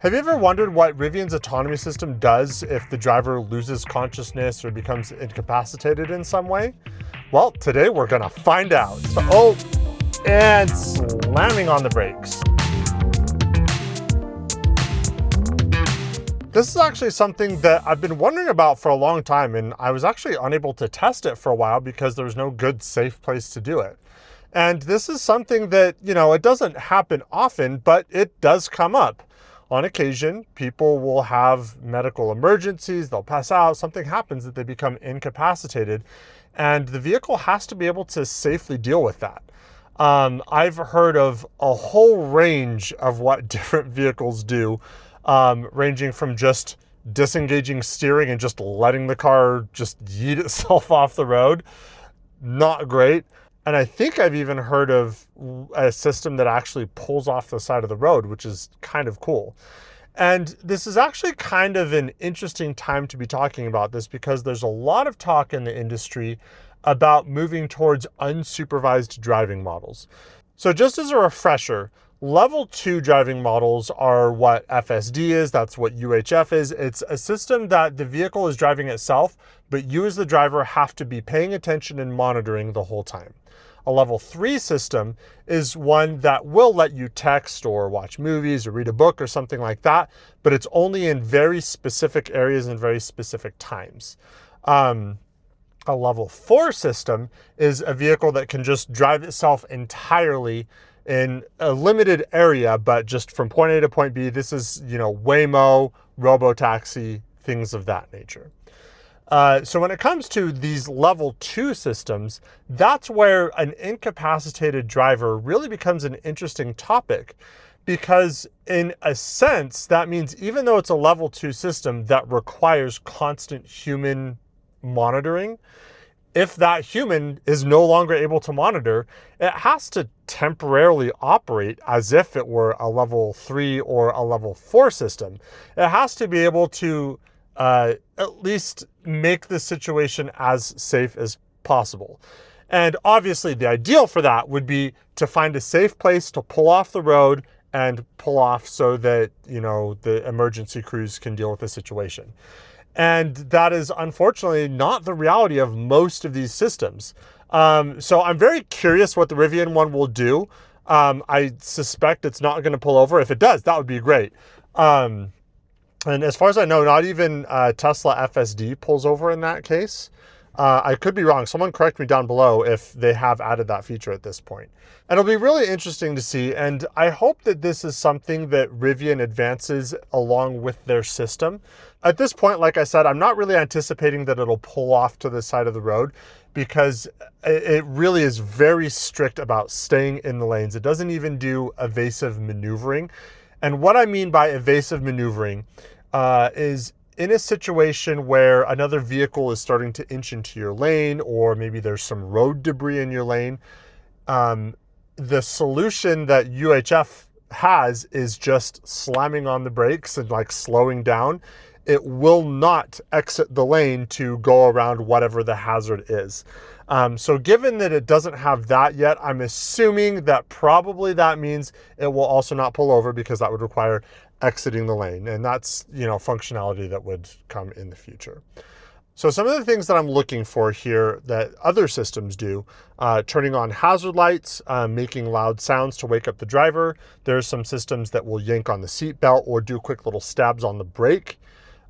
Have you ever wondered what Rivian's autonomy system does if the driver loses consciousness or becomes incapacitated in some way? Well, today we're gonna find out. And slamming on the brakes. This is actually something that I've been wondering about for a long time, and I was actually unable to test it for a while because there was no good, safe place to do it. And this is something that, it doesn't happen often, but it does come up. On occasion, people will have medical emergencies, they'll pass out, something happens that they become incapacitated, and the vehicle has to be able to safely deal with that. I've heard of a whole range of what different vehicles do, ranging from just disengaging steering and just letting the car just yeet itself off the road. Not great. And I think I've even heard of a system that actually pulls off the side of the road, which is kind of cool. And this is actually kind of an interesting time to be talking about this because there's a lot of talk in the industry about moving towards unsupervised driving models. So just as a refresher, level 2 driving models are what FSD is, that's what UHF is. It's a system that the vehicle is driving itself, but you as the driver have to be paying attention and monitoring the whole time. A level 3 system is one that will let you text or watch movies or read a book or something like that, but it's only in very specific areas and very specific times. A level 4 system is a vehicle that can just drive itself entirely in a limited area, but just from point A to point B. This is, Waymo, Robotaxi, things of that nature. So when it comes to these level 2 systems, that's where an incapacitated driver really becomes an interesting topic, because in a sense, that means even though it's a level 2 system that requires constant human monitoring, if that human is no longer able to monitor, it has to temporarily operate as if it were a level 3 or a level 4 system. It has to be able to at least make the situation as safe as possible. And obviously the ideal for that would be to find a safe place to pull off the road and pull off so that, the emergency crews can deal with the situation. And that is unfortunately not the reality of most of these systems. So I'm very curious what the Rivian one will do. I suspect it's not going to pull over. If it does, that would be great. And as far as I know, not even Tesla FSD pulls over in that case. I could be wrong. Someone correct me down below if they have added that feature at this point. And it'll be really interesting to see. And I hope that this is something that Rivian advances along with their system. At this point, like I said, I'm not really anticipating that it'll pull off to the side of the road because it really is very strict about staying in the lanes. It doesn't even do evasive maneuvering. And what I mean by evasive maneuvering is in a situation where another vehicle is starting to inch into your lane, or maybe there's some road debris in your lane, the solution that UHF has is just slamming on the brakes and slowing down. It will not exit the lane to go around whatever the hazard is. So given that it doesn't have that yet, I'm assuming that probably that means it will also not pull over because that would require exiting the lane. And that's, functionality that would come in the future. So some of the things that I'm looking for here that other systems do, turning on hazard lights, making loud sounds to wake up the driver. There's some systems that will yank on the seat belt or do quick little stabs on the brake.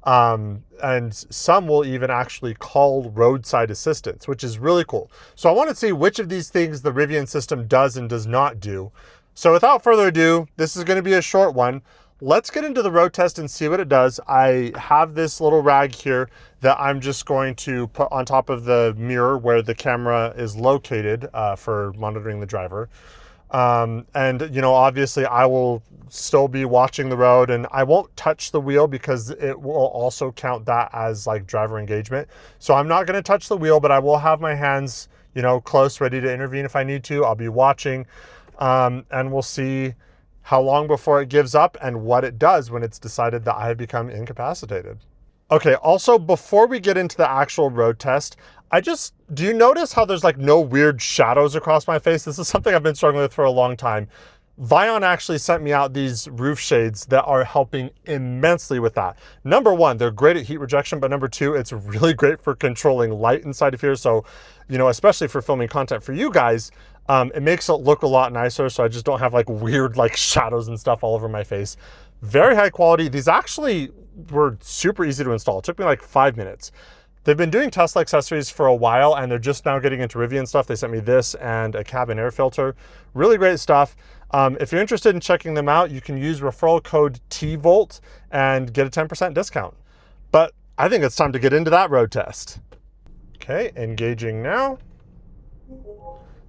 And some will even actually call roadside assistance, which is really cool. So I want to see which of these things the Rivian system does and does not do. So without further ado, this is going to be a short one. Let's get into the road test and see what it does. I have this little rag here that I'm just going to put on top of the mirror where the camera is located for monitoring the driver. And obviously I will still be watching the road, and I won't touch the wheel because it will also count that as driver engagement. So I'm not going to touch the wheel, but I will have my hands, close, ready to intervene if I need to. I'll be watching, and we'll see how long before it gives up and what it does when it's decided that I have become incapacitated. Okay, also before we get into the actual road test, do you notice how there's no weird shadows across my face? This is something I've been struggling with for a long time. Vion actually sent me out these roof shades that are helping immensely with that. Number one, they're great at heat rejection, but number two, it's really great for controlling light inside of here. So, you know, especially for filming content for you guys, it makes it look a lot nicer. So I just don't have like weird like shadows and stuff all over my face. Very high quality. These actually were super easy to install. It took me like 5 minutes. They've been doing Tesla accessories for a while, and they're just now getting into Rivian stuff. They sent me this and a cabin air filter. Really great stuff. If you're interested in checking them out, you can use referral code TVOLT and get a 10% discount. But I think it's time to get into that road test. Okay, engaging now.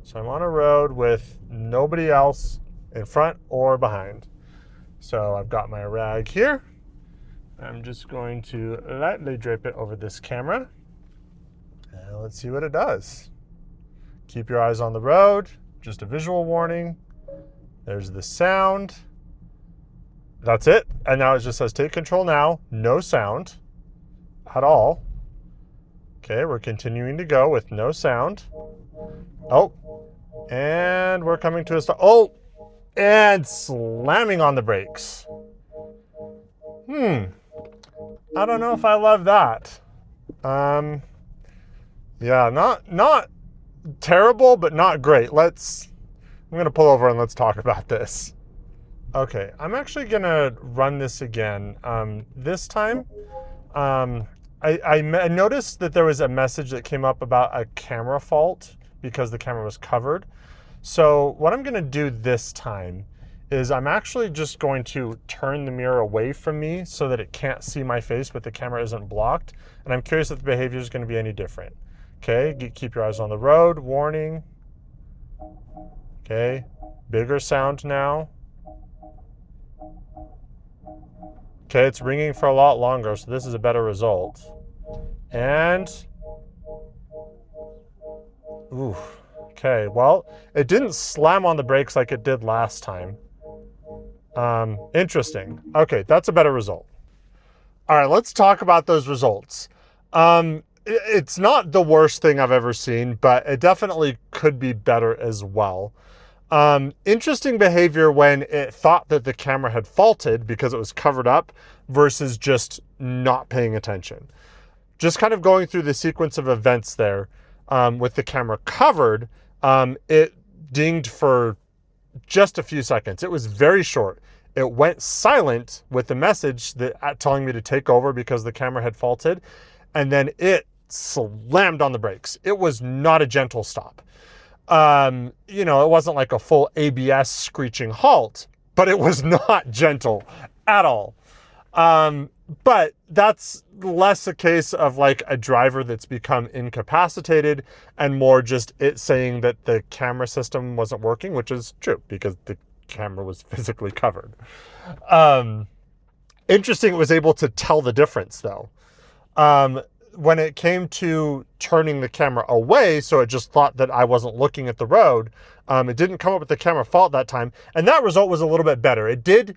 So I'm on a road with nobody else in front or behind. So I've got my rag here. I'm just going to lightly drape it over this camera. And let's see what it does. Keep your eyes on the road. Just a visual warning. There's the sound. That's it. And now it just says take control now. No sound at all. Okay, we're continuing to go with no sound. Oh, and we're coming to a stop. Oh, and slamming on the brakes. I don't know if I love that. Yeah, not terrible, but not great. I'm gonna pull over and let's talk about this. Okay, I'm actually gonna run this again. This time, I noticed that there was a message that came up about a camera fault because the camera was covered. So what I'm gonna do this time is I'm actually just going to turn the mirror away from me so that it can't see my face, but the camera isn't blocked. And I'm curious if the behavior is gonna be any different. Okay, keep your eyes on the road, warning. Okay, bigger sound now. Okay, it's ringing for a lot longer, so this is a better result. And, ooh, okay, well, it didn't slam on the brakes like it did last time. Interesting. Okay, that's a better result. All right, let's talk about those results. It's not the worst thing I've ever seen, but it definitely could be better as well. Interesting behavior when it thought that the camera had faulted because it was covered up versus just not paying attention. Just kind of going through the sequence of events there, with the camera covered, it dinged for just a few seconds. It was very short. It went silent with the message that telling me to take over because the camera had faulted, and then it slammed on the brakes. It was not a gentle stop. You know, it wasn't like a full ABS screeching halt, but it was not gentle at all. But that's less a case of like a driver that's become incapacitated and more just it saying that the camera system wasn't working, which is true because the camera was physically covered. Interesting, it was able to tell the difference though. When it came to turning the camera away, so it just thought that I wasn't looking at the road, it didn't come up with the camera fault that time, and that result was a little bit better. It did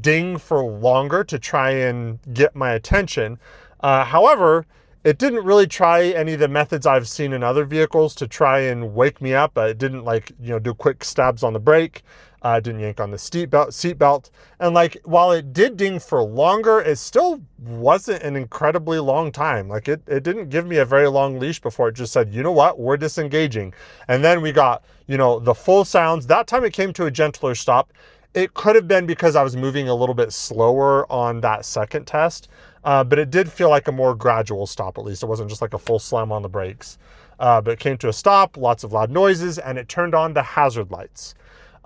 ding for longer to try and get my attention. However, it didn't really try any of the methods I've seen in other vehicles to try and wake me up. It didn't like, you know, do quick stabs on the brake. Didn't yank on the seat belt. And like, while it did ding for longer, it still wasn't an incredibly long time. Like it didn't give me a very long leash before it just said, you know what, we're disengaging. And then we got, you know, the full sounds. That time it came to a gentler stop. It could have been because I was moving a little bit slower on that second test, but it did feel like a more gradual stop, at least. It wasn't just like a full slam on the brakes. But it came to a stop, lots of loud noises, and it turned on the hazard lights.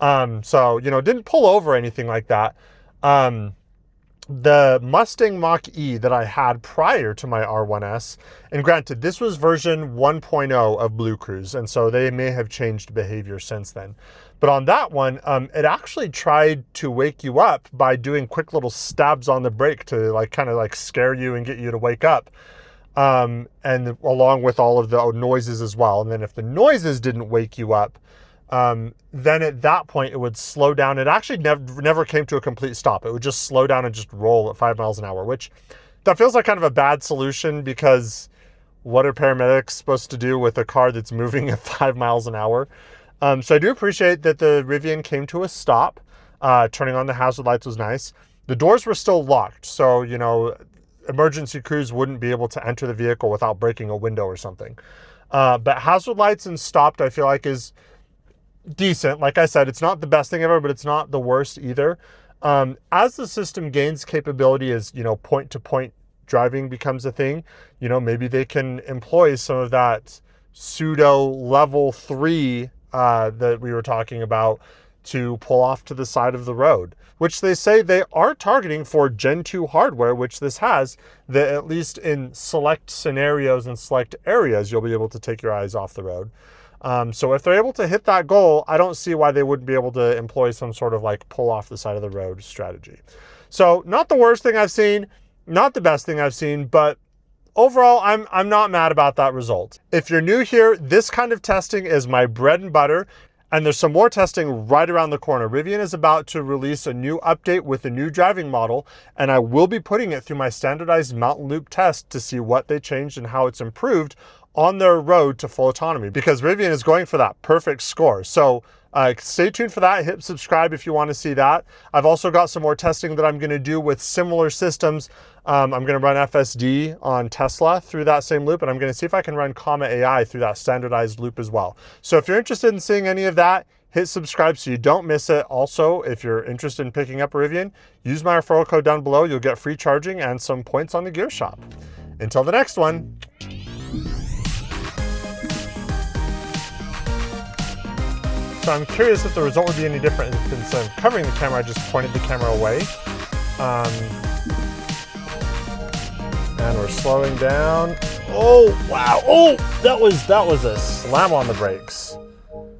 So, you know, it didn't pull over or anything like that. The Mustang Mach-E that I had prior to my R1S, and granted, this was version 1.0 of BlueCruise, and so they may have changed behavior since then. But on that one, it actually tried to wake you up by doing quick little stabs on the brake to like kind of like scare you and get you to wake up. And along with all of the noises as well. And then if the noises didn't wake you up, then at that point it would slow down. It actually never came to a complete stop. It would just slow down and just roll at 5 miles an hour, which that feels like kind of a bad solution because what are paramedics supposed to do with a car that's moving at 5 miles an hour? So I do appreciate that the Rivian came to a stop. Turning on the hazard lights was nice. The doors were still locked, so, you know, emergency crews wouldn't be able to enter the vehicle without breaking a window or something. But hazard lights and stopped, I feel like, is decent. Like I said, it's not the best thing ever, but it's not the worst either. As the system gains capability, as, you know, point-to-point driving becomes a thing, you know, maybe they can employ some of that pseudo level 3 that we were talking about to pull off to the side of the road, which they say they are targeting for Gen 2 hardware, which this has, that at least in select scenarios and select areas, you'll be able to take your eyes off the road. So if they're able to hit that goal, I don't see why they wouldn't be able to employ some sort of like pull off the side of the road strategy. So not the worst thing I've seen, not the best thing I've seen, but overall, I'm not mad about that result. If you're new here, this kind of testing is my bread and butter. And there's some more testing right around the corner. Rivian is about to release a new update with a new driving model, and I will be putting it through my standardized mountain loop test to see what they changed and how it's improved on their road to full autonomy, because Rivian is going for that perfect score. So stay tuned for that. Hit subscribe if you want to see that. I've also got some more testing that I'm going to do with similar systems. I'm going to run FSD on Tesla through that same loop, and I'm going to see if I can run Comma AI through that standardized loop as well. So if you're interested in seeing any of that, hit subscribe so you don't miss it. Also, if you're interested in picking up a Rivian, use my referral code down below. You'll get free charging and some points on the gear shop. Until the next one. So I'm curious if the result would be any different if instead of covering the camera, I just pointed the camera away. And we're slowing down. Oh, wow. Oh, that was a slam on the brakes.